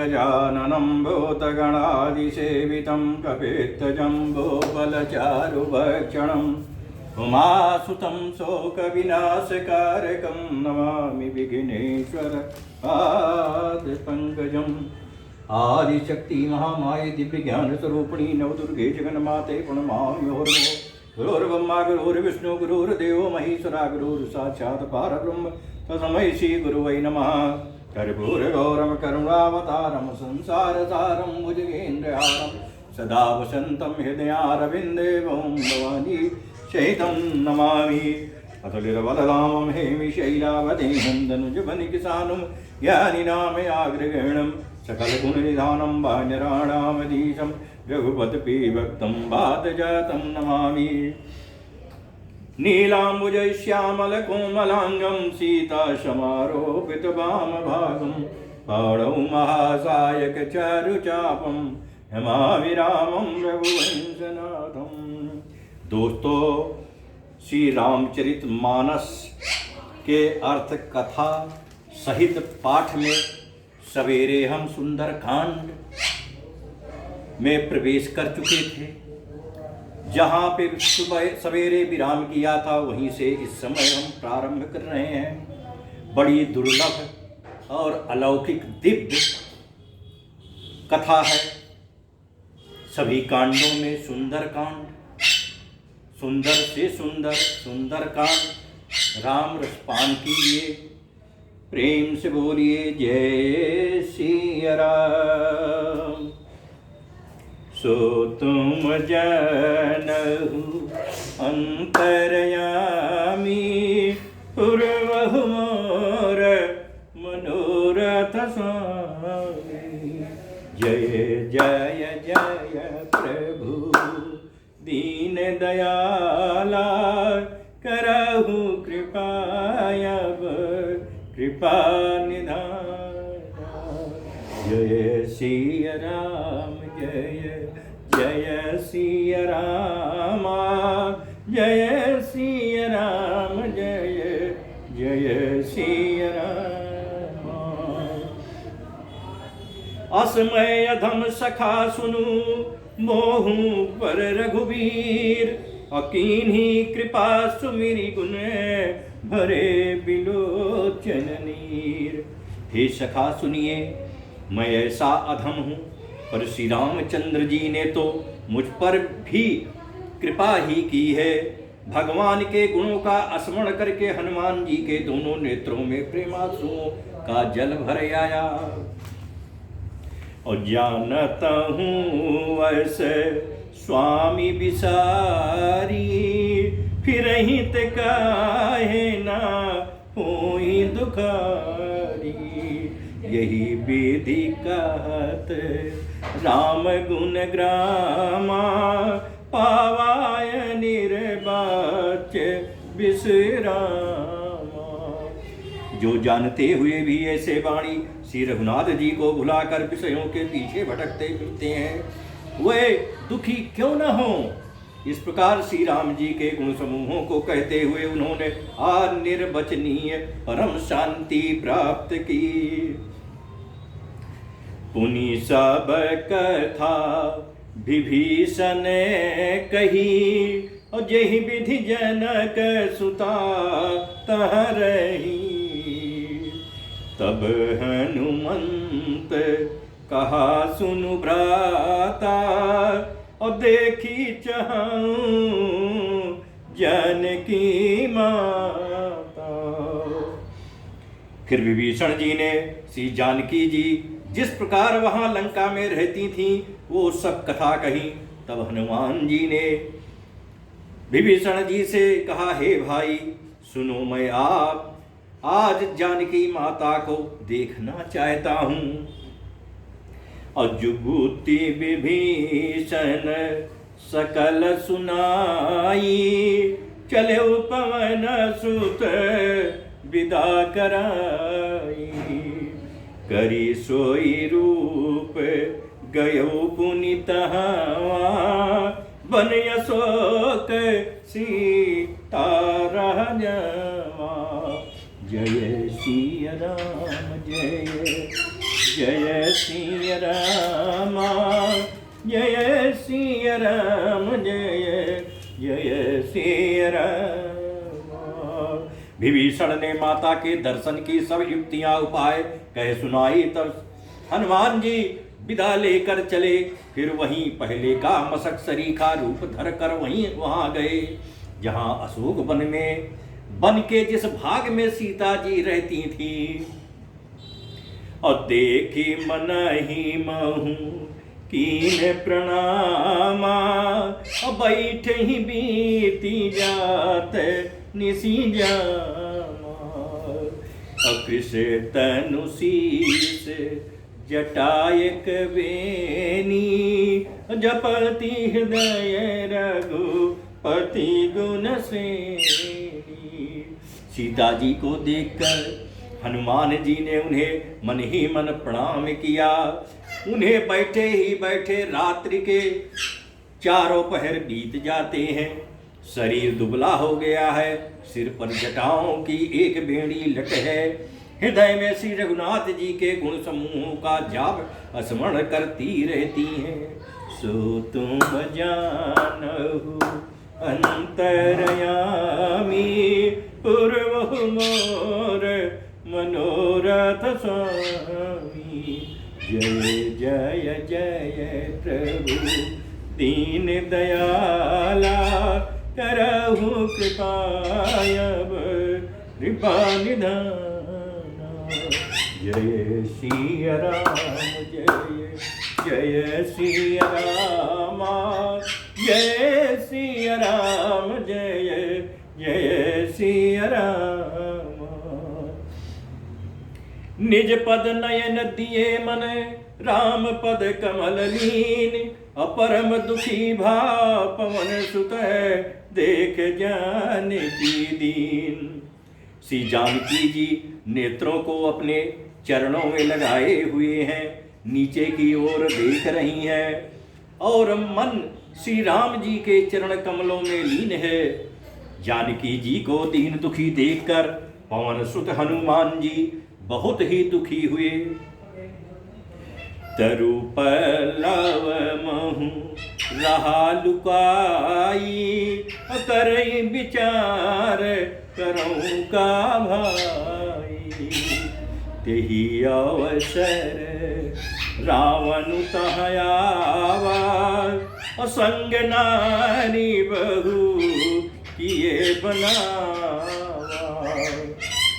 गजाननं भूतगणादिसेवितं कपित्थजम्बोफलचारुभक्षणम् उमासुतं शोकविनाशकारकं नमामि विघ्नेश्वर पादपङ्कजम्। आदिशक्ति महामाये दिव्य ज्ञान स्वरूपिणी नवदुर्गे जगन्माते प्रणमामि मुहुर्मुहुः। गुरुर्ब्रह्मा गुरुर्विष्णु गुरुर्देवो महेश्वरा गुरुर्साक्षात् परब्रह्म तस्मै श्री गुरुवै नमः। कर्पूरगौरं करुणावतारं संसारसारं भुजगेन्द्रहारं सदा वसन्तं हृदयारविन्दे भवानी शैतं नमामि। अतुलितबलधामं हेमिशैलावदेहं धनुजवनिकिसानं ज्ञानिनामयाग्रगण्यं सकलगुणनिधानं वानराणामधीशं रघुपतिभक्तं वातजातं नमामि। नीलाम्बुजश्यामलकोमलाङ्गं सीताशमारोपितवामभागं पाणौ महासायकचारुचापं नमामि रामं रघुवंशनाथं। दोस्तों, श्री रामचरितमानस के अर्थ कथा सहित पाठ में सवेरे हम सुंदरकांड में प्रवेश कर चुके थे। जहाँ पे सुबह सवेरे विराम किया था वहीं से इस समय हम प्रारंभ कर रहे हैं। बड़ी दुर्लभ और अलौकिक दिव्य कथा है। सभी कांडों में सुंदर कांड, सुंदर से सुंदर सुंदर कांड। राम रसपान कीजिए, प्रेम से बोलिए जय श्री राम। सो तुम जानहु अंतरयामी पूर्वहु मोर मनोरथ स्वामी। जय जय जय प्रभु दीन दयाला करहु कृपायब कृपा निधाना। जय श्री राम जय जय श्री राम जय श्री राम जय जय श्री राम। असमय अधम सखा सुनु मोहु पर रघुवीर अकीन्ही कृपा सुमिरि गुण भरे बिलोचन नीर। हे सखा सुनिए, मैं ऐसा अधम हूँ, पर श्री रामचंद्र जी ने तो मुझ पर भी कृपा ही की है। भगवान के गुणों का स्मरण करके हनुमान जी के दोनों नेत्रों में प्रेमाश्रुओं का जल भर आया। और जानता हूँ वैसे स्वामी विसारी फिर हित काहे ना होई दुखारी। यही विधि कहत राम गुण ग्रामा पावाय निर्वाच विश्रामा। जो जानते हुए भी ऐसे वाणी श्री रघुनाथ जी को भुलाकर विषयों के पीछे भटकते फिरते हैं, वे दुखी क्यों न हो। इस प्रकार श्री राम जी के गुण समूहों को कहते हुए उन्होंने अनिर्वचनीय परम शांति प्राप्त की। पुनि सब कथा विभीषण कही और जहि विधि जनक सुता तह रही। तब हनुमंत कहा सुनु भ्राता और देखी चाहूं जानकी माता। फिर विभीषण जी ने श्री जानकी जी जिस प्रकार वहां लंका में रहती थीं वो सब कथा कही। तब हनुमान जी ने विभीषण जी से कहा, हे भाई सुनो, मैं आप आज जानकी माता को देखना चाहता हूँ। और जुगुति विभीषण सकल सुनाई चले पवन सुत विदा कराई। करी सोई रूप गयो पुनितहा बन अशोक सीता राजवा। जय श्री राम जय जय सिया राम, जय सिया राम, जय जय सिया राम। विभीषण ने माता के दर्शन की सब युक्तियां उपाय कह सुनाई, तब हनुमान जी विदा लेकर चले। फिर वहीं पहले का मशक सरीखा रूप धर कर वहां गए जहां अशोक वन के जिस भाग में सीता जी रहती थी। और देखी मन ही महू कीन प्रणामा, बैठ ही बीती जात निसी जामा। कृष्ण तनु शीस जटायक बेनी, जपति हृदय रघुपति गुण श्रेणी। सीता जी को देखकर हनुमान जी ने उन्हें मन ही मन प्रणाम किया। उन्हें बैठे ही बैठे रात्रि के चारों पहर बीत जाते हैं। शरीर दुबला हो गया है, सिर पर जटाओं की एक बेड़ी लट है। हृदय में श्री रघुनाथ जी के गुण समूहों का जाप स्मरण करती रहती हैं। सो तुम जानहु अंतरयामी, पूर्व मोर मनोरथ स्वामी। जय जय जय प्रभु दीन दयाला, करहु कृपायब कृपा निधाना। जय सिया राम, जय जय सिया राम, जय सिया राम, जय जय सिया राम। निज पद नयन दिए मन, राम पद कमल लीन। अपरम दुखी भा पवन सुत, देख जानकी दीन। श्री जानकी जी नेत्रों को अपने चरणों में लगाए हुए हैं, नीचे की ओर देख रही हैं और मन श्री राम जी के चरण कमलों में लीन है। जानकी जी को दीन दुखी देखकर पवन सुत हनुमान जी बहुत ही दुखी हुए। तरु पल्लव महु रहा लुकाई, करई विचार करऊं का भाई। तेहि अवसर रावण तहाँ आवा, असंग नारी बहु किए बनावा।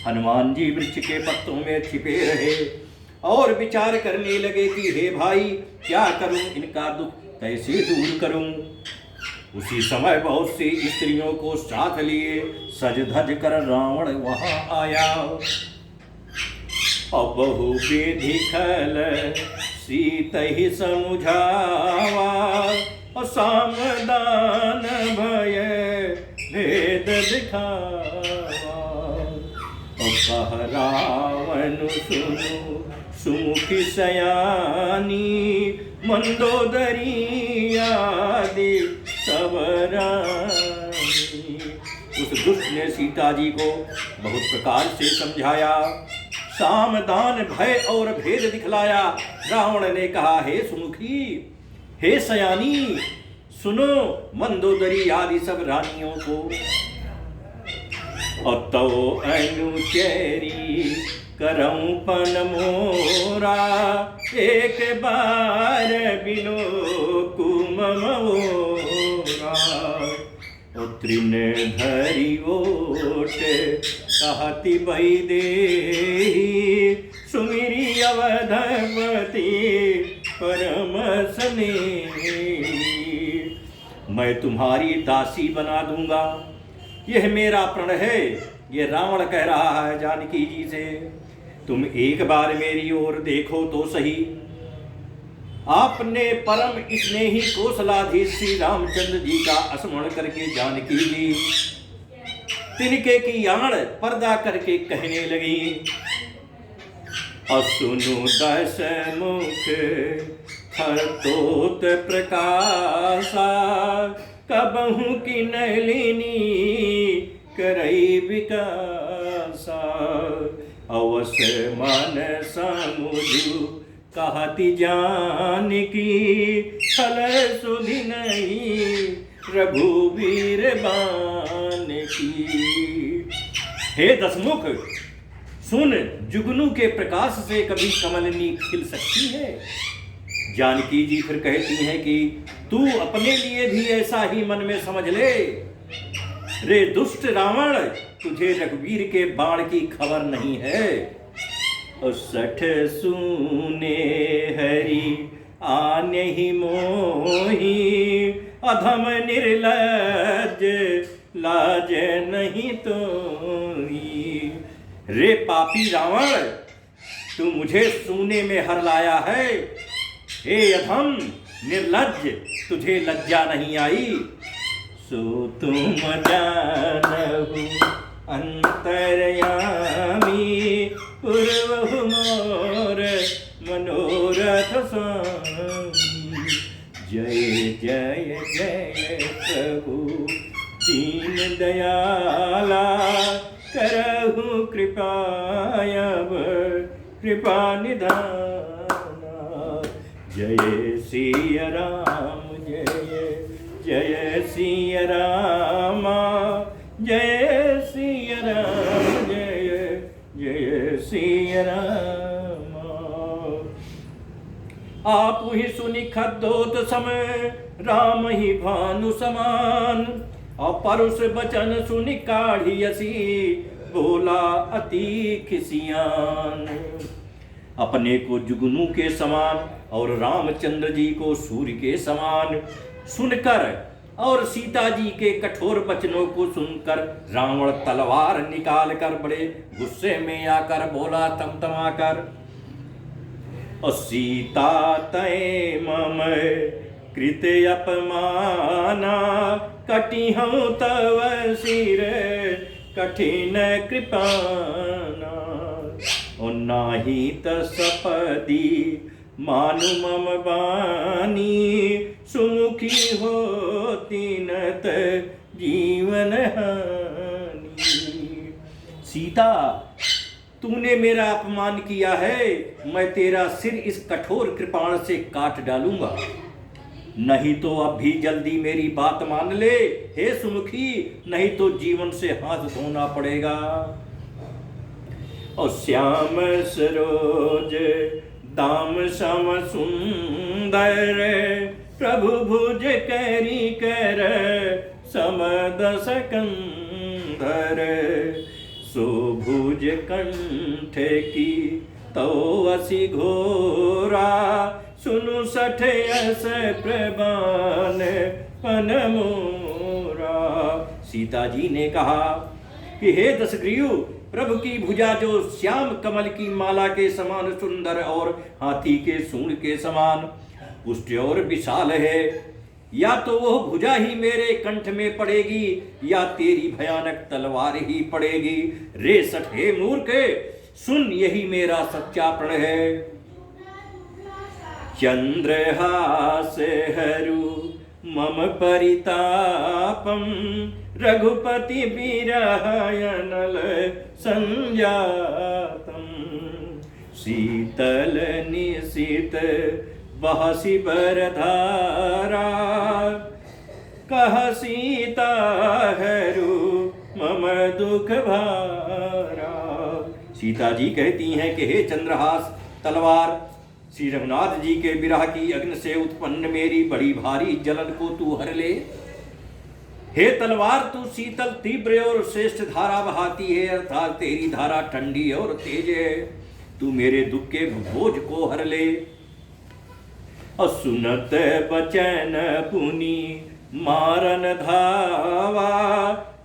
हनुमान जी वृक्ष के पत्तों में छिपे रहे और विचार करने लगे कि हे भाई, क्या करूं, इनका दुख कैसे दूर करूं। उसी समय बहुत सी स्त्रियों को साथ लिए सज धज कर रावण वहां आया। अब बहु विधि खल सीत ही समुझावा, सामदान भय भेद दिखावा। कह रावण सुनु सुमुखी सयानी, मंदोदरी आदि सब रानी। उस दुष्ट ने सीता जी को बहुत प्रकार से समझाया, सामदान भय और भेद दिखलाया। रावण ने कहा, हे सुमुखी, हे सयानी, सुनो मंदोदरी आदि सब रानियों को। अतो अनुचरी करऊं पन मोरा, एक बार बिलो कुमम ओरा। तृण धरि ओट कहती बई देहि, सुमिरी अवधपति परम स्नेही। मैं तुम्हारी दासी बना दूंगा, यह मेरा प्रण है। ये रावण कह रहा है जानकी जी से, तुम एक बार मेरी ओर देखो तो सही। आपने परम स्नेही कौशलाधीश श्री रामचंद्र जी का स्मरण करके जानकी जी तिनके की आड़ पर्दा करके कहने लगी, असुनु दस मुख हरतोत प्रकाशा, कबहु की नलिनी करई विकासा। अवश्य मन समुझु कहती जानकी छल सुधि नहीं रघुवीर बान की। हे दसमुख, सुन, जुगनू के प्रकाश से कभी कमलनी खिल सकती है? जानकी जी फिर कहती हैं कि तू अपने लिए भी ऐसा ही मन में समझ ले। रे दुष्ट रावण, तुझे रघुवीर के बाण की खबर नहीं है। और सठ सुने हरि आने ही मोही अधम निर्लज लाज नहीं तो। रे पापी रावण, तू मुझे सूने में हर लाया है। हे अधम निर्लज्ज, तुझे लज्जा नहीं आई। सो तुम जानहु अंतर्यामी पूर्व मोर मनोरथ स्वामी। जय जय जय प्रभु दीन दयाला करहु कृपायब कृपा निधाना। जय सिया राम जय जय सिया राम, जय सिया राम जय जय सिया राम। आप ही सुनि खद्दोत समय राम ही भानु समान। और परुष बचन सुनि काढ़ियसी बोला अति खिसियान। अपने को जुगनू के समान और रामचंद्र जी को सूर्य के समान सुनकर और सीता जी के कठोर वचनों को सुनकर रावण तलवार निकाल कर बड़े गुस्से में आकर बोला तमतमाकर, और सीता तय मम कृत अपमाना कटिहं तव सिर कठिन कृपाना। और नाही तसपदी मानु मम बानी सुमुखी होती नत जीवन हानि। सीता, तूने मेरा अपमान किया है, मैं तेरा सिर इस कठोर कृपाण से काट डालूंगा। नहीं तो अब भी जल्दी मेरी बात मान ले हे सुमुखी, नहीं तो जीवन से हाथ धोना पड़ेगा। और श्याम सरोज दाम सम सुंदर प्रभु भुज करी कर समदस कंधर। सो भुज कंठ की तो असी घोरा सुनु सठ यस प्रबान पन मोरा। सीता जी ने कहा कि हे दशग्रीव, प्रभु की भुजा जो श्याम कमल की माला के समान सुंदर और हाथी के सूंड के समान पुष्ट और विशाल है, या तो वह भुजा ही मेरे कंठ में पड़ेगी या तेरी भयानक तलवार ही पड़ेगी। रे सठ, हे मूर्ख, सुन, यही मेरा सच्चा प्रण है। चंद्रहास हरु मम परितापम रघुपति विरहयनल संजातम। शीतल निशित बहसी बरधारा कह सीता हरु मम दुख भारा। सीता जी कहती हैं कि हे चंद्रहास तलवार, श्री रघुनाथ जी के विरह की अग्नि से उत्पन्न मेरी बड़ी भारी जलन को तू हर ले। हे तलवार, तू शीतल तीव्र और श्रेष्ठ धारा बहाती है, अर्थात तेरी धारा ठंडी और तेज है। तू मेरे दुख के बोझ को हर ले। और सुनत बचन पुनि मारन धावा,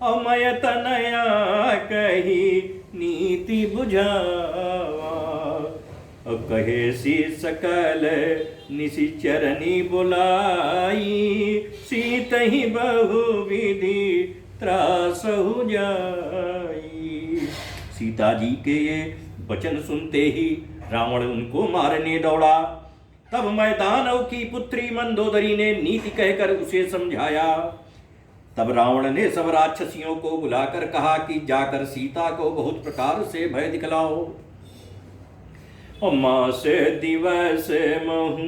अमय तनया कही नीति बुझावा। कहे सी सकल निशिचरनी बुलाई, सीत ही बहु विधि त्रासहु जाई। सीता जी के ये वचन सुनते ही रावण उनको मारने दौड़ा। तब मैदानव की पुत्री मंदोदरी ने नीति कहकर उसे समझाया। तब रावण ने सब राक्षसियों को बुलाकर कहा कि जाकर सीता को बहुत प्रकार से भय दिखलाओ। और मास दिवस महु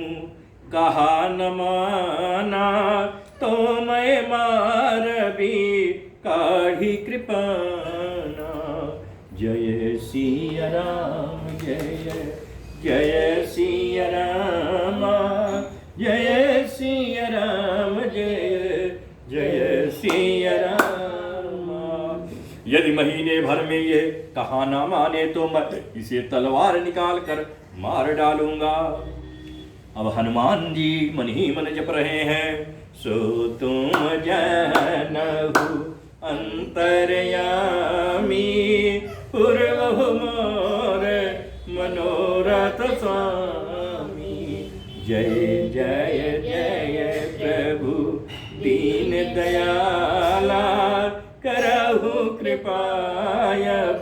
कहा न माना, तो मैं मार भी काढ़ी कृपाना। जय सिया राम जय जय सिया राम, जय सिया राम जय जय सिया राम। यदि महीने भर में ये कहा ना माने तो मैं इसे तलवार निकाल कर मार डालूंगा। अब हनुमान जी मन ही मन जप रहे हैं, सो तुम जानहु अंतर्यामी, पूर्व मोर मनोरथ स्वामी। जय जय जय प्रभु दीन दयाला, करहु कृपायब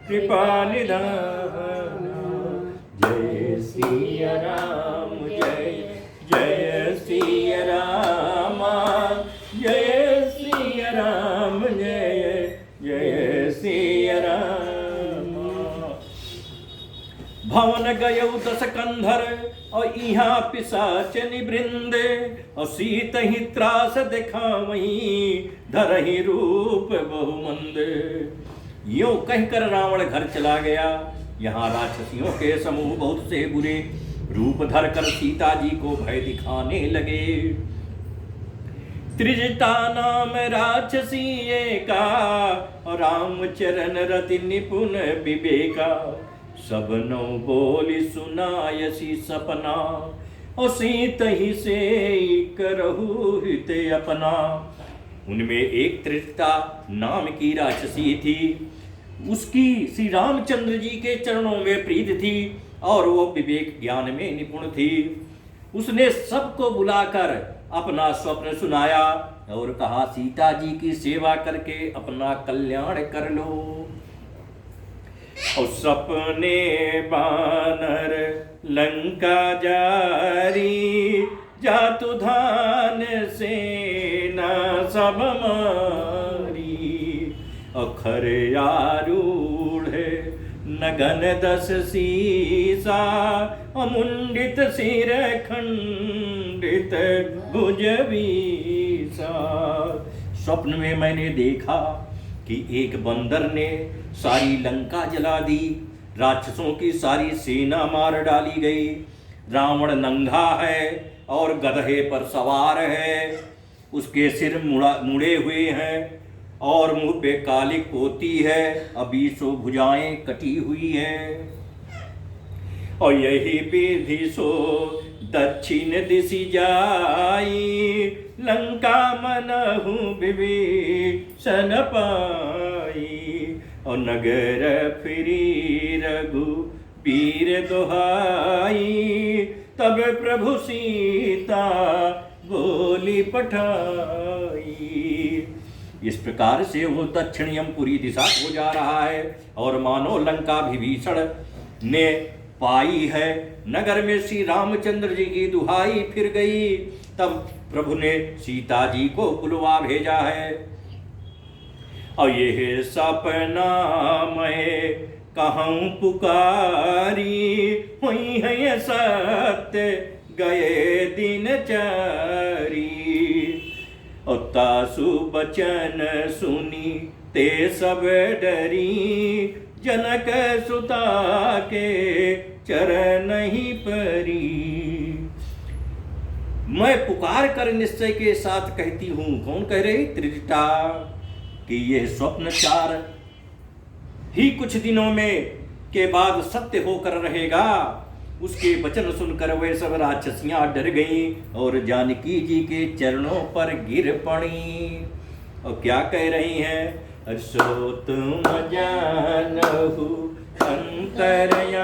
कृपा निधाना। जय सिया राम जय जय सिया राम, जय सिया राम जय जय सिया राम। भवन गयौ दस कंधर, और इहाँ पिशाच निवृंद, और सीत ही त्रास दिखावहीं, धरहि रूप बहुमंद। यो कहकर रावण घर चला गया। यहाँ राक्षसियों के समूह बहुत से बुरे रूप धरकर सीता जी को भय दिखाने लगे। त्रिजटा नाम राक्षसी एका, रामचरण रति निपुण विवेका। सबनो बोली सुनायसी सपना, और सीत ही से करहु हित अपना। उनमें एक त्रिजटा नाम की राक्षसी थी। उसकी श्री रामचंद्र जी के चरणों में प्रीत थी, और वो विवेक ज्ञान में निपुण थी। उसने सबको बुलाकर अपना स्वप्न सुनाया और कहा, सीता जी की सेवा करके अपना कल्याण कर लो। और सपने बानर लंका जारी, जातु धान सेना सब मारी। अखर आरूढ़ नगन दस सीसा, अमुंडित सिर खंडित भुज बीसा। स्वप्न में मैंने देखा कि एक बंदर ने सारी लंका जला दी, राक्षसों की सारी सेना मार डाली गई। रावण नंगा है और गधे पर सवार है, उसके सिर मुड़े हुए हैं और मुंह पे काली पोती है, अभी सो भुजाएं कटी हुई है। और यही विधि सो दक्षिण दिशि जाई, लंका मनहु विभीषण पाई। और नगर फिरी रघुबीर दुहाई, तब प्रभु सीता बोली पठाई। इस प्रकार से वो दक्षिण यमपुरी दिशा को जा रहा है और मानो लंका विभीषण ने पाई है। नगर में श्री रामचंद्र जी की दुहाई फिर गई। तब प्रभु ने सीता जी को बुलवा भेजा है। और ये सपना मैं कहूँ पुकारी, हुई है सत्य गए दिन चारी। और तासु बचन सुनी ते सब डरी, जनक सुता के चरण ही परी। मैं पुकार कर निश्चय के साथ कहती हूँ। कौन कह रही? त्रिजटा। कि यह स्वप्नचार ही कुछ दिनों में के बाद सत्य होकर रहेगा। उसके वचन सुनकर वे सब राक्षसियां डर गईं और जानकी जी के चरणों पर गिर पड़ी। और क्या कह रही हैं? सो तुम जानहु अंतर्यामी,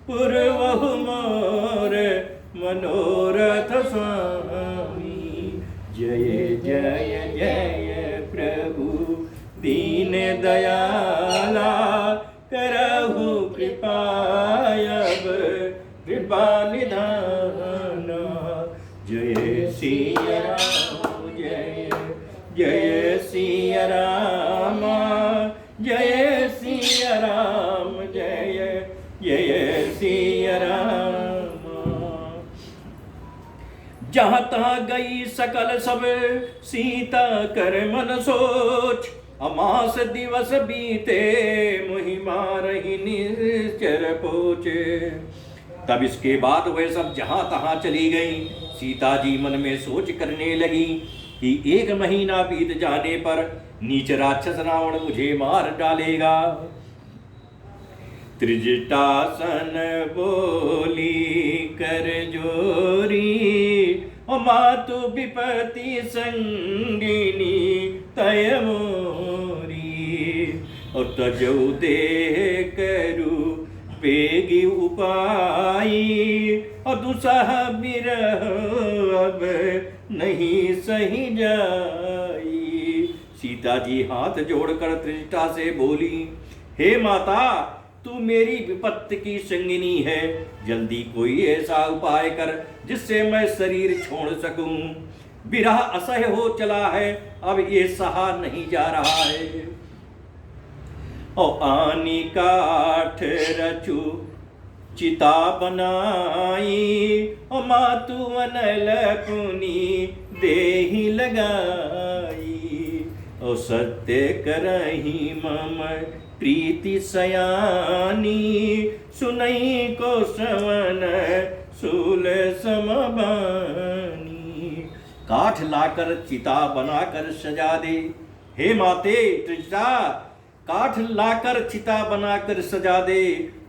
पूर्वहु मोर मनोरथ स्वामी। जय जय जय प्रभु दीन दयाला, करहु कृपायब कृपा निधाना। जय सिया राम जय जय सिया राम, जय सिया राम जय जहाँ तहाँ गई सकल सब सीता कर मन सोच, अमास दिवस बीते मुहि मारहि निश्चर पोचे। तब इसके बाद वह सब जहां तहां चली गई। सीता जी मन में सोच करने लगी कि 1 महीना बीत जाने पर नीच राक्षस रावण मुझे मार डालेगा। त्रिजटासन बोली कर जोरी, मातु विपति संगिनी तय मोरी। और तजौ दे करू पेगी उपाई, और दुसह बिरह अब नहीं सही जाई। सीता जी हाथ जोड़कर त्रिजटा से बोली, हे माता, तू मेरी विपत्ति की संगिनी है, जल्दी कोई ऐसा उपाय कर जिससे मैं शरीर छोड़ सकूं। विरह असह्य हो चला है, अब ये सहा नहीं जा रहा है। और आनी काठ रचू चिता बनाई, और मातु अनल पुनी देहि लगाई। और सत्य करही मम प्रीति सयानी, सुनई को श्रवण शूल समबानी। काठ लाकर चिता बनाकर सजा दे। हे माते त्रिजटा, काठ लाकर चिता बनाकर सजा दे।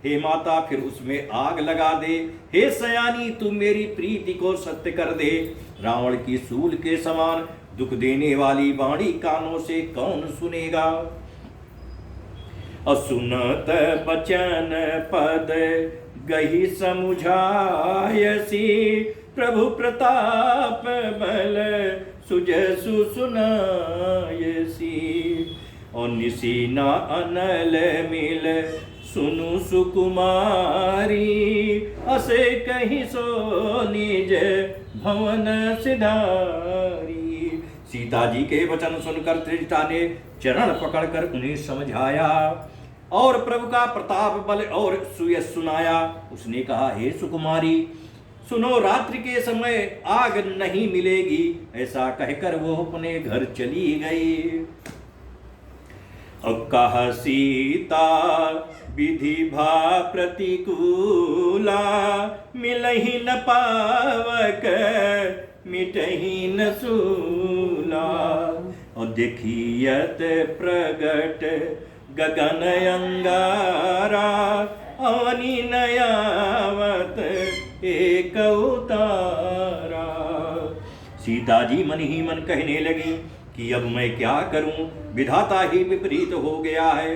हे माता, फिर उसमें आग लगा दे। हे सयानी, तू मेरी प्रीति को सत्य कर दे। रावण की सूल के समान दुख देने वाली वाणी कानों से कौन सुनेगा। असुनत बचन पद गही समुझायसी, प्रभु प्रताप बल सुजसु सुनायसी। और निसीना अनल मिल सुनु सुकुमारी, असे कहीं सो निज भवन सिधारी। सीता जी के वचन सुनकर त्रिजटा ने चरण पकड़कर उन्हें समझाया और प्रभु का प्रताप बल और सुयश सुनाया। उसने कहा, हे सुकुमारी, सुनो, रात्रि के समय आग नहीं मिलेगी। ऐसा कहकर वो अपने घर चली गई। अब कहा सीता विधि भा प्रतिकूला, मिलहि न पावक मिटहि न सूला। और देखियत प्रगट गगन अंगारा, अवनि नयावत एक उतारा। सीता जी मन ही मन कहने लगी कि अब मैं क्या करूं, विधाता ही विपरीत हो गया है।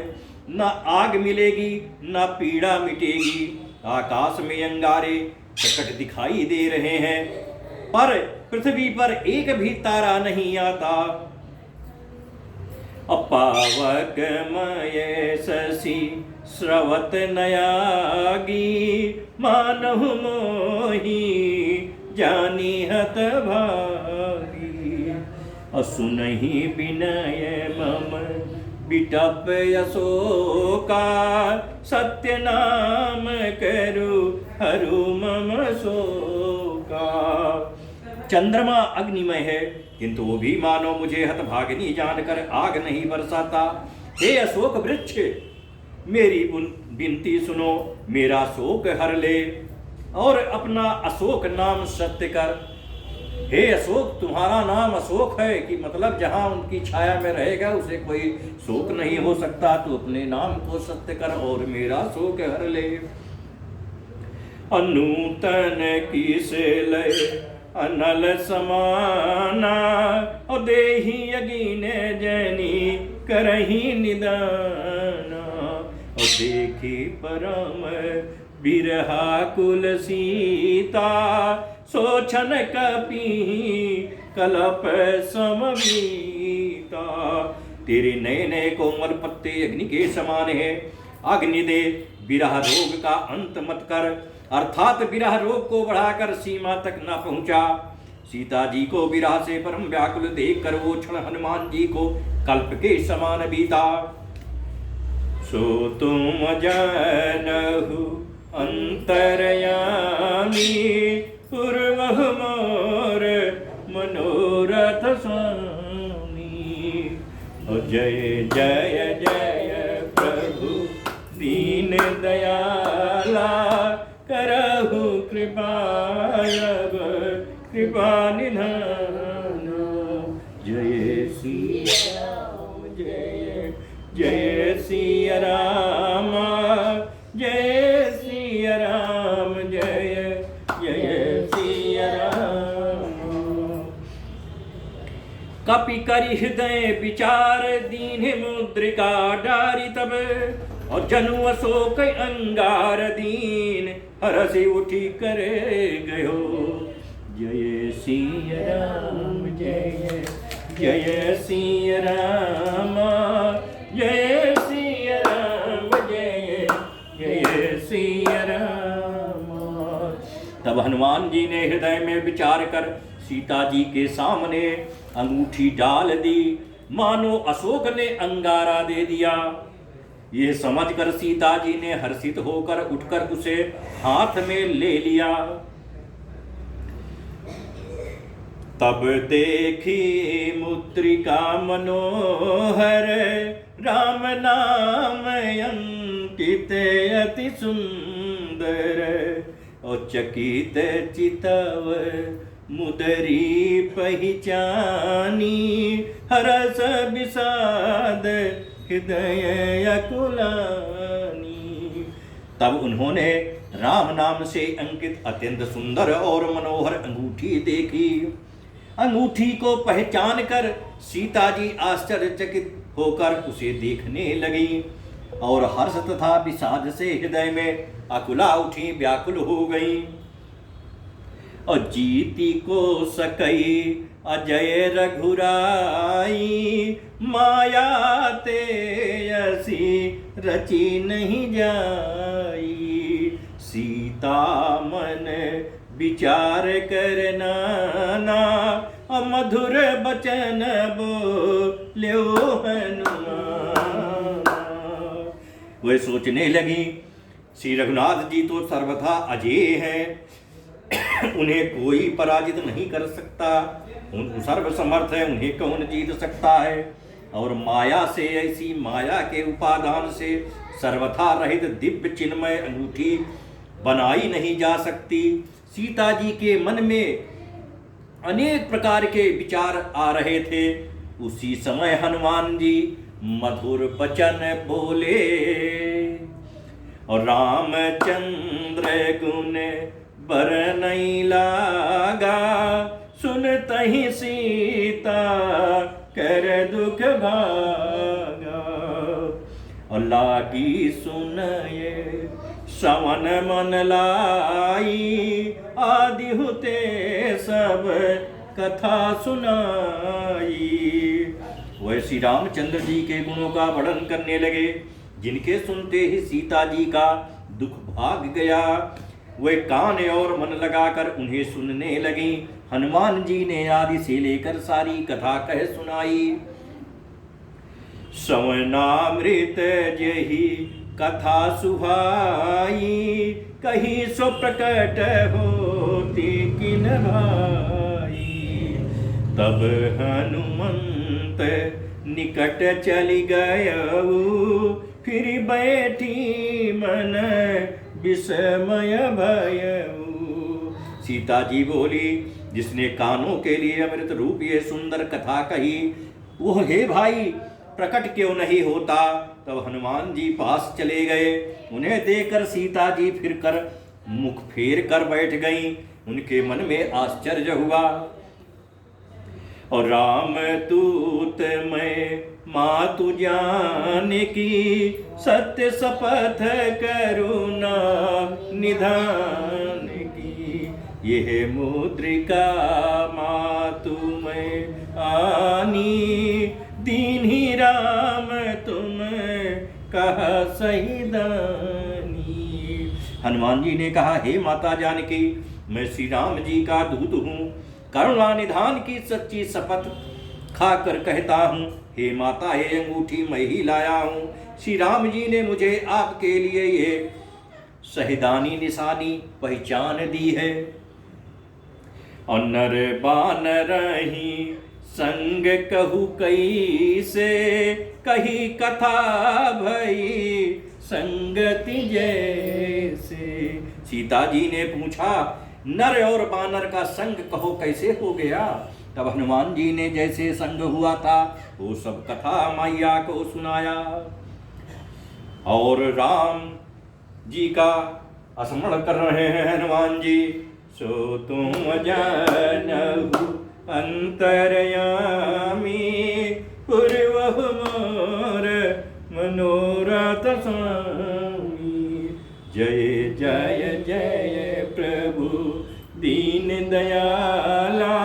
न आग मिलेगी न पीड़ा मिटेगी। आकाश में अंगारे प्रकट दिखाई दे रहे हैं, पर पृथ्वी पर एक भी तारा नहीं आता। अपावक मय शशि स्रवत नयागी, मानहु मोहि जानी हत भागी। असुनहि विनय मम बिटप अशोका, सत्य नाम करु हरु मम शोका। चंद्रमा अग्निमय है, किंतु वो भी मानो मुझे हतभागिनी जानकर आग नहीं बरसाता। हे अशोक वृक्ष, मेरी विनती सुनो, मेरा शोक हर ले और अपना अशोक नाम सत्य कर। हे अशोक, तुम्हारा नाम अशोक है कि मतलब जहां उनकी छाया में रहेगा उसे कोई शोक नहीं हो सकता। तो अपने नाम को सत्य कर और मेरा शोक हर ले। अनूतन की से लय अनल समाना, और देहि यज्ञ जनी करही निदाना। और देखी परम बिरहा कुल सीता, सोचन कपी कलप समवीता। तेरे नए नए कोमल पत्ते अग्नि के समान है। अग्नि दे, विरह रोग का अंत मत कर, अर्थात विरह रोग को बढ़ाकर सीमा तक न पहुंचा। सीता जी को विरह से परम व्याकुल देखकर वो क्षण हनुमान जी को कल्प के समान बीता। सो तुम जानहु अंतरयामी, पूर्व मोर जय जय जय प्रभु दीन दयाला, करहु कृपायब कृपा निधान। जय सिया राम, जय जय सिया राम, जय सिया राम, जय जय सिया राम। कपि करि हृदय विचार, दीन मुद्रिका डारी तब, और जनु अशोक अंगार दीन, हरसि उठी करे गयो। जय सिया राम, जय जय सिया राम, जय सिया राम, जय जय सिया राम। तब हनुमान जी ने हृदय में विचार कर सीता जी के सामने अंगूठी डाल दी, मानो अशोक ने अंगारा दे दिया। यह समझकर सीता जी ने हर्षित होकर उठकर उसे हाथ में ले लिया। तब देखी मुद्रिका मनोहर, राम नाम अंकित अति सुंदर, और चकित चितव मुदरी पहचानी, हरस विषाद हृदय अकुलानी। तब उन्होंने राम नाम से अंकित अत्यंत सुंदर और मनोहर अंगूठी देखी। अंगूठी को पहचान कर सीता जी आश्चर्यचकित होकर उसे देखने लगी, और हर्ष तथा विषाद से हृदय में अकुला उठी, व्याकुल हो गई। और जीती को सकई अजय रघुराई, माया ते ऐसी रची नहीं जाई। सीता मन विचार करना ना, मधुर बचन बोल्यो हनुमान। वह सोचने लगी, श्री रघुनाथ जी तो सर्वथा अजेय हैं, उन्हें कोई पराजित नहीं कर सकता, उन सर्वसमर्थ है, उन्हें कौन जीत सकता है। और माया से, ऐसी माया के उपादान से सर्वथा रहित दिव्य चिन्मय अंगूठी बनाई नहीं जा सकती। सीता जी के मन में अनेक प्रकार के विचार आ रहे थे। उसी समय हनुमान जी मधुर वचन बोले, और रामचंद्र गुण बरनई लागा, सुनतहि सीता कर दुख भागा। और लागी सुनये श्रवण मन लाई, आदि हुते सब कथा सुनाई। वह श्री रामचंद्र जी के गुणों का वर्णन करने लगे, जिनके सुनते ही सीता जी का दुख भाग गया। वे कान और मन लगाकर उन्हें सुनने लगी। हनुमान जी ने आदि से लेकर सारी कथा कह सुनाई। श्रवणामृत जही कथा सुहाई, कहीं सो प्रकट होती किन भाई। तब हनुमंत निकट चली गयऊ, फिर बैठी मन विस्मय भयऊ। सीता जी बोली, जिसने कानों के लिए अमृत रूप ये सुंदर कथा कही, वो हे भाई प्रकट क्यों नहीं होता। तब हनुमान जी पास चले गए। उन्हें देखकर सीता जी फिर कर मुख फेर कर बैठ गईं। उनके मन में आश्चर्य हुआ। और राम दूत मैं मातु जान की, सत्य शपथ करुणा निधान की। यह मुद्रिका मातु मैं आनी, दीन्ही राम तुम कहा सही दानी। हनुमान जी ने कहा, हे माता जानकी, मैं श्री राम जी का दूत हूँ। करुणा निधान की सच्ची शपथ खाकर कहता हूँ, हे माता ये अंगूठी मैं ही लाया हूँ। श्री राम जी ने मुझे आपके लिए ये शहीदानी निशानी पहचान दी है। और नर बानर ही संग कहु कई से कही कथा भई संगति जैसे। सीता जी ने पूछा, नर और बानर का संग कहो कैसे हो गया? तब हनुमान जी ने जैसे संग हुआ था वो सब कथा मैया को सुनाया। और राम जी का स्मरण कर रहे हैं हनुमान जी। सो तुम जानहु अंतरयामी पूर्वहु मोर मनोरथ स्वामी। जय जय जय प्रभु दीन दयाला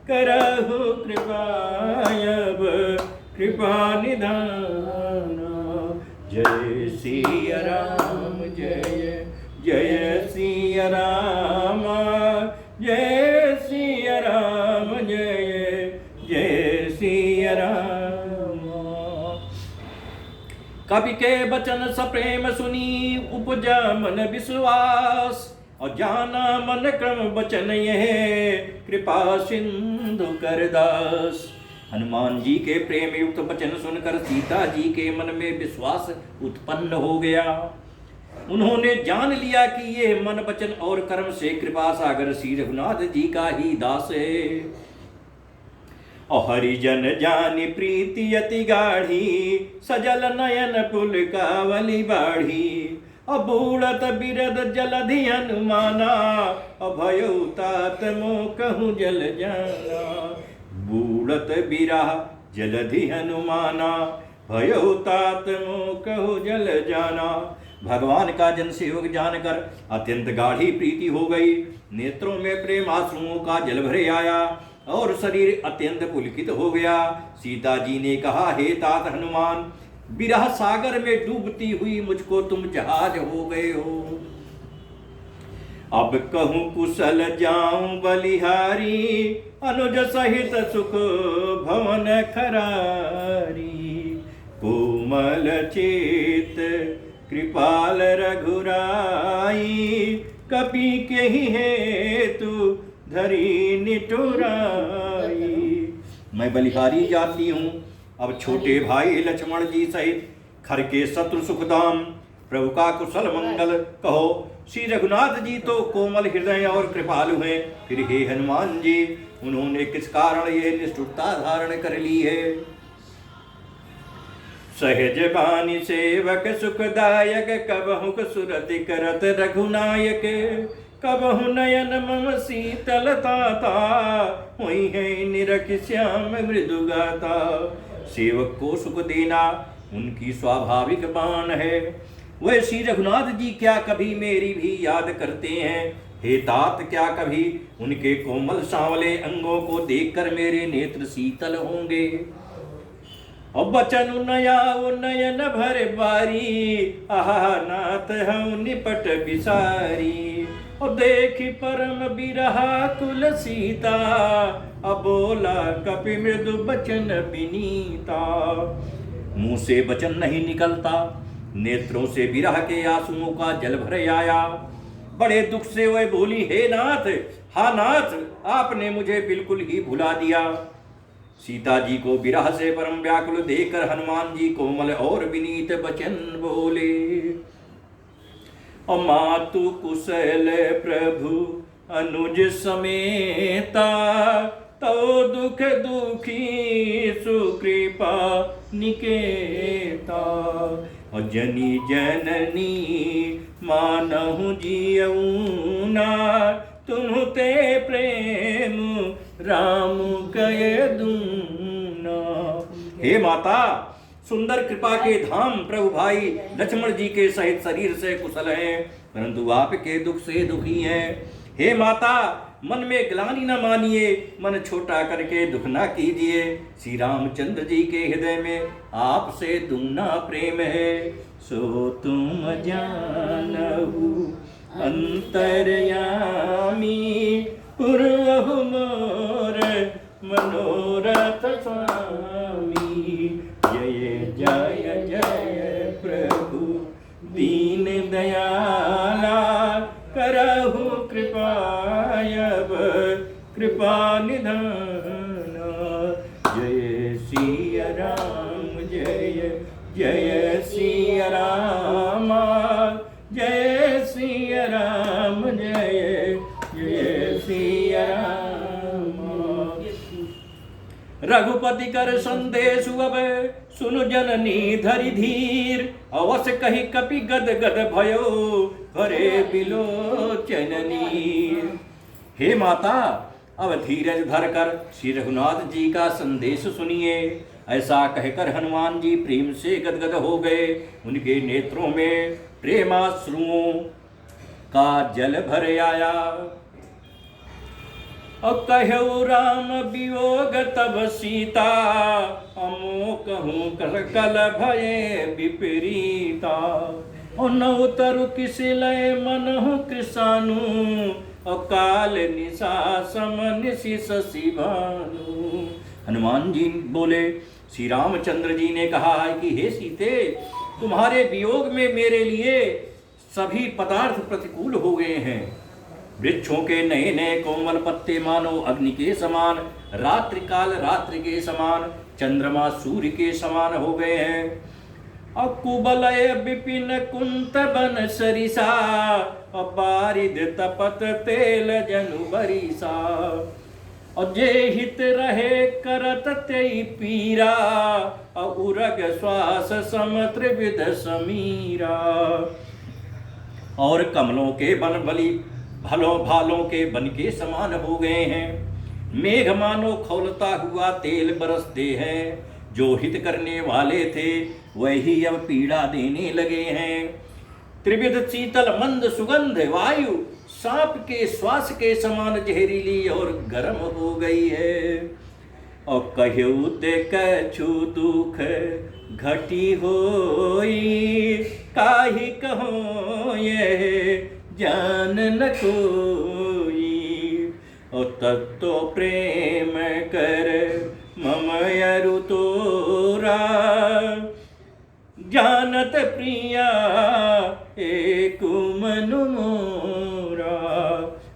करहु कृपायब कृपा निधाना। जय सिया राम जय जय सिया राम जय सिया राम जय जय सिया राम। कवि के बचन सप्रेम सुनी उपजा मन विश्वास। और जाना मन क्रम बचन यह कृपा सिंधु कर दास। हनुमान जी के प्रेम युक्त वचन सुनकर सीता जी के मन में विश्वास उत्पन्न हो गया। उन्होंने जान लिया कि ये मन वचन और कर्म से कृपा सागर श्री रघुनाथ जी का ही दास है। और हरिजन जानी प्रीति अति गाढ़ी सजल नयन पुल कावली बाढ़ी। अबूढ़त बिरद जलधि हनुमाना अभयउ तात मोह कहूँ जल जाना। बूढ़त बिरह जलधि हनुमाना भयउ तात मोह कहूँ जल जाना। भगवान का जन सेवक जानकर अत्यंत गाढ़ी प्रीति हो गई। नेत्रों में प्रेम आंसुओं का जल भरे आया और शरीर अत्यंत पुलकित हो गया। सीता जी ने कहा, हे तात हनुमान, बिरह सागर में डूबती हुई मुझको तुम जहाज हो गए हो। अब कहूँ कुशल जाऊं बलिहारी अनुज सहित सुख भवन खरारी। कोमल चेत कृपाल रघुराई कपि के ही हेतु धरी निठुराई। मैं बलिहारी जाती हूँ। अब छोटे भाई लक्ष्मण जी सहित खर के शत्रु सुखदाम प्रभु का कुशल मंगल कहो। श्री रघुनाथ जी तो कोमल हृदय और कृपालु हैं, फिर हे हनुमान जी उन्होंने किस कारण ये निष्ठुरता धारण कर ली है। सहज बानी सेवक सुखदायक कबहु सुरति करत रघुनायक। कबहु नयन मम शीतलता हुई है निरख श्याम मृदु गाता। सेवक को सुख देना उनकी स्वाभाविक बाण है। वह श्री रघुनाथ जी क्या कभी मेरी भी याद करते हैं? हे तात, क्या कभी उनके कोमल सांवले अंगों को देखकर मेरे नेत्र शीतल होंगे? और बचन नया नयन भर बारी आहा नाथ हम निपट बिसारी। और देखी परम बिरहा कुल सीता अबोला कपि मृदु बचन बिनीता। मुंह से वचन नहीं निकलता, नेत्रों से विरह के आंसुओं का जल भर आया। बड़े दुख से वह बोली, हे नाथ, हा नाथ, आपने मुझे बिल्कुल ही भुला दिया। सीता जी को विरह से परम व्याकुल देखकर हनुमान जी कोमल और विनीत वचन बोले। मातु कुशल प्रभु अनुज समेता तो दुख दुखी सुकृपा निकेता। जनी जननी मानहु जियऊना तुम ते प्रेम राम कह दूना। हे माता, सुंदर कृपा के धाम प्रभु भाई लक्ष्मण जी के सहित शरीर से कुशल हैं, परंतु आपके दुख से दुखी हैं। हे माता, मन में ग्लानि न मानिए, मन छोटा करके दुख न कीजिए। श्री रामचंद्र जी के हृदय में आपसे दूना प्रेम है। सो तुम जानहु अंतरयामी पूर्वहु मोर मनोरथ स्वामी। जय जय जय प्रभु दीन दयाला करहु कृपायब कृपा निधान। सिया राम जय जय सिया राम, जय सिया राम जय जय सिया राम। रघुपति कर संदेश अब सुनु जननी धरि धीर, अवस कही कपि गद गद भयो करे बिलोचन नीर। हे माता, अब धीरज धर कर श्री रघुनाथ जी का संदेश सुनिए। ऐसा कहकर हनुमान जी प्रेम से गदगद हो गए। उनके नेत्रों में प्रेमाश्रुओं का जल भर आया। और कहु राम वियोग तब सीता, अमो कहूँ कल भये विपरीता। और न उतरु किस लय मनहु कृषानु, और काल निशा सम निशि शशि भानु। हनुमान जी बोले, श्री रामचंद्र जी ने कहा है कि हे सीते, तुम्हारे वियोग में मेरे लिए सभी पदार्थ प्रतिकूल हो गए हैं। वृक्षों के नए नए कोमल पत्ते मानो अग्नि के समान, रात्रि काल रात्रि के समान, चंद्रमा सूर्य के समान हो गए हैं। अकुबलय विपिन कुंत बन सरिसा, अपारिद तपत तेल जनु बरिसा। और जे हित रहे करत तेई पीरा, उरग श्वास सम त्रिविध समीरा। और कमलों के बन बली भलों भालों के बन के समान हो गए हैं। मेघ मानो खौलता हुआ तेल बरसते हैं। जो हित करने वाले थे वही अब पीड़ा देने लगे हैं। त्रिविध शीतल मंद सुगंध वायु सांप के श्वास के समान जहरीली और गर्म हो गई है। और कहु ते कछु दुख घटी होई, काहि कहो ये जान न कोई। और तत्तो प्रेम कर मम अरु तोरा, जानत प्रिया एक मनु मोरा।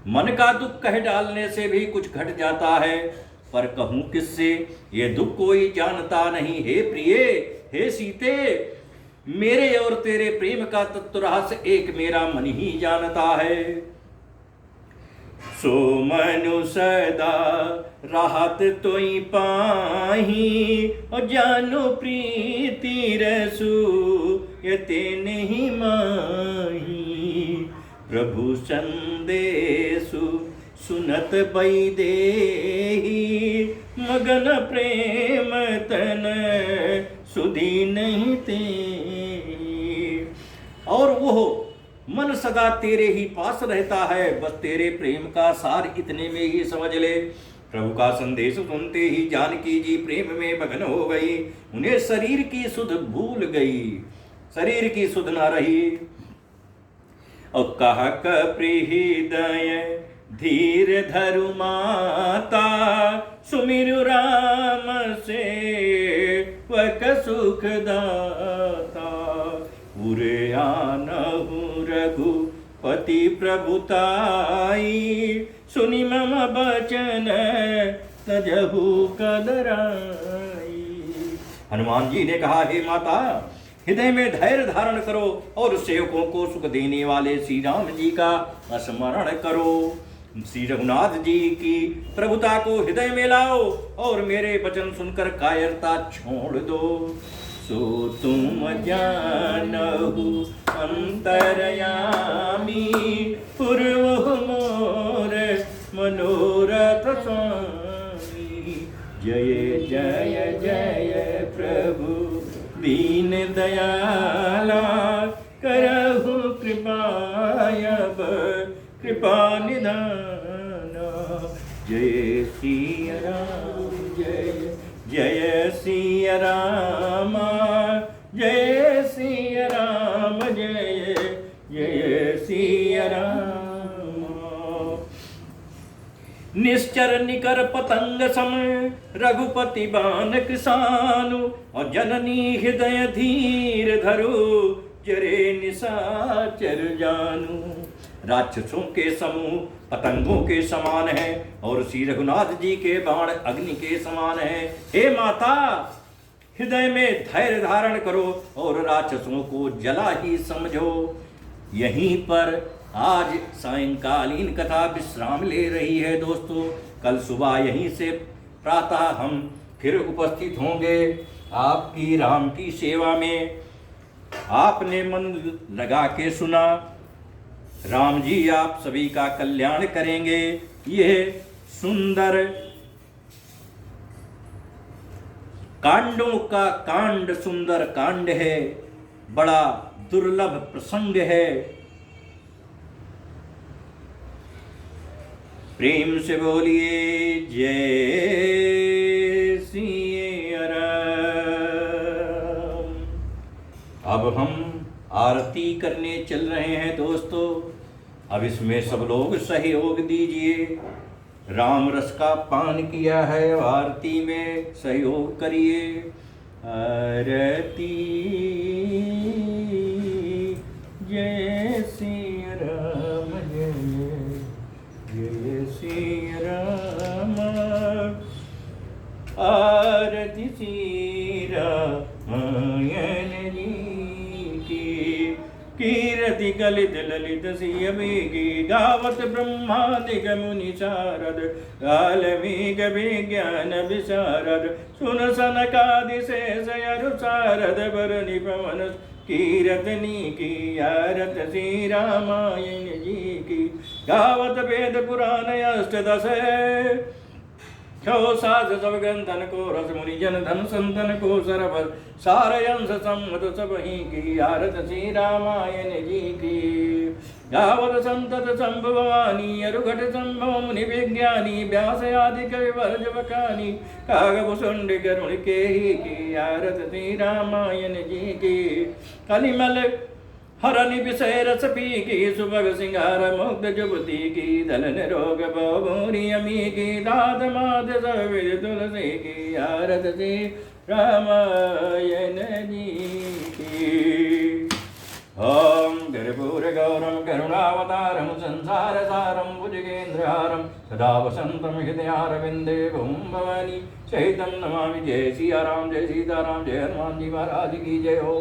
मन का दुख कह डालने से भी कुछ घट जाता है, पर कहूँ किससे, ये दुख कोई जानता नहीं। हे प्रिय, हे सीते, मेरे और तेरे प्रेम का तत्व रहस्य एक मेरा मन ही जानता है। सो मनु सदा राहत तोई पाही, और जानो प्रीति रसु यते नहीं माही। प्रभु संदेशु सुनत बई देही, मगन प्रेम तन सुधी नहीं ते। और वो मन सदा तेरे ही पास रहता है, बस तेरे प्रेम का सार इतने में ही समझ ले। प्रभु का संदेश सुनते ही जानकी जी प्रेम में मगन हो गई। उन्हें शरीर की सुध भूल गई, शरीर की सुध न रही। और कहा हृदय धीर धरु माता, सुमिरु राम से वक सुख दाता। उरे आनहु रघुपति प्रभुताई, सुनि मम बचन तजहु कदराई। हनुमान जी ने कहा, हे माता, हृदय में धैर्य धारण करो और सेवकों को सुख देने वाले श्री राम जी का स्मरण करो। श्री रघुनाथ जी की प्रभुता को हृदय में लाओ और मेरे वचन सुनकर कायरता छोड़ दो। सो तुम जानहु अंतरयामी, पूर्व मोर मनोरथ स्वामी। जय जय जय प्रभु दीन दयाला, करहु कृपायब कृपा निधाना। जय सिया राम जय जय सिया राम, जय सिया राम जय जय सिया राम। निश्चर निकर पतंग सम, रघुपति बान किसानु। और जननी हृदय धीर धरो, जरे निशाचर जानू। राक्षसों के समूह पतंगों के समान है और श्री रघुनाथ जी के बाण अग्नि के समान है। हे माता, हृदय में धैर्य धारण करो और राक्षसों को जला ही समझो। यहीं पर आज सायंकालीन कथा विश्राम ले रही है दोस्तों। कल सुबह यहीं से प्रातः हम फिर उपस्थित होंगे आपकी राम की सेवा में। आपने मन लगा के सुना, राम जी आप सभी का कल्याण करेंगे। यह सुंदर कांडों का कांड सुंदर कांड है, बड़ा दुर्लभ प्रसंग है। प्रेम से बोलिए जय सिया राम। अब हम आरती करने चल रहे हैं दोस्तों। अब इसमें सब लोग सहयोग दीजिए। राम रस का पान किया है, आरती में सहयोग करिए। आरती जय श्री राम, जय जय श्री राम। आरती श्री रामायण जी की, कीरति कलित ललित सियमेगी, गावत ब्रह्मादिक मुनि शारद, वाल्मीकि विज्ञान विशारद, सुन सनकादि शेष अरु शारद, बरनि पवन कीरतनी की, आरत श्री रामायण जी की। गावत वेद पुराण अष्टदश, साध सब ग्रंथन को रस मुनि जन धन संतन को सरबर, सारयंस सम्मत सब ही की, आरत श्री रामायण जी की। गावत संतत संभवानी अरुघट संभव मुनि विज्ञानी, व्यास आदि कवि वर्ज बखानी, कागभूषुंड करुण के ही की, आरत श्री रामायण जी की। कलिमल हरनि विषय रस पी की, सुभग सिंगार मुग्ध जुबती की, दलन रोग भूरी अमी की, दाद माद सविर तुलसी की, आरत श्री रामायण जी की। ओम गर्भूर गौरम करुणावतारम संसार सारम भुजगेन्द्रहारम, सदा वसंतम हृदयारविंदे भूम भवानी सहितम नमामि। जय सिया राम, जय सीताराम, जय हनुमान जी महाराज की जय हो।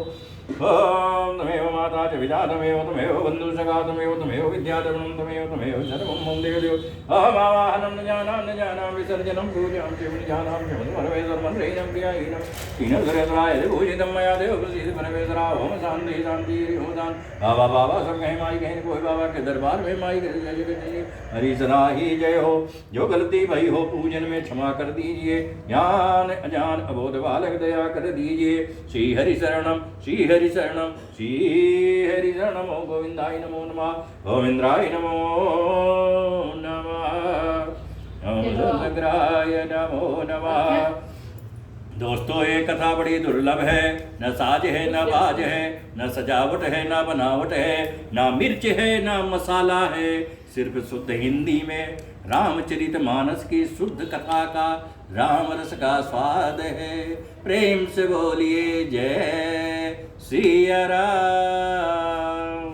ओम तमेव माता च पिता तमेव, तमेव बंधु सखा तमेव, तमेव विद्या द्रविणं तमेव, तमेव सर्वं मम देव। अहम् आवाहनं न जानामि विसर्जनं पूजां च जानामि, परमेश्वरमन्त्रेण प्रियायिनं दीनदुरराय पूजितं मया देव प्रसीद परमेश्वरा। ओम शांति शांति ओम शांति। बाबा बाबा सब कहीं माई कहीं कोई बाबा के दरबार में माई जय हरि सदा ही जय हो। जो गलती भई हो पूजन में क्षमा कर दीजिए, ज्ञान अजान अबोध बालक दया कर दीजिए। श्री हरि शरणम, श्री हरि शरणम, श्री हरि शरणम। ओम गोविंदाय नमो नमः, गोविंद्राय नमो नमः, ओम समग्राय नमो नमः। दोस्तों ये कथा बड़ी दुर्लभ है। न साज है न बाज है, न सजावट है न बनावट है, न मिर्च है न मसाला है। सिर्फ शुद्ध हिंदी में रामचरितमानस की शुद्ध कथा का राम रस का स्वाद है। प्रेम से बोलिए जय सिया राम।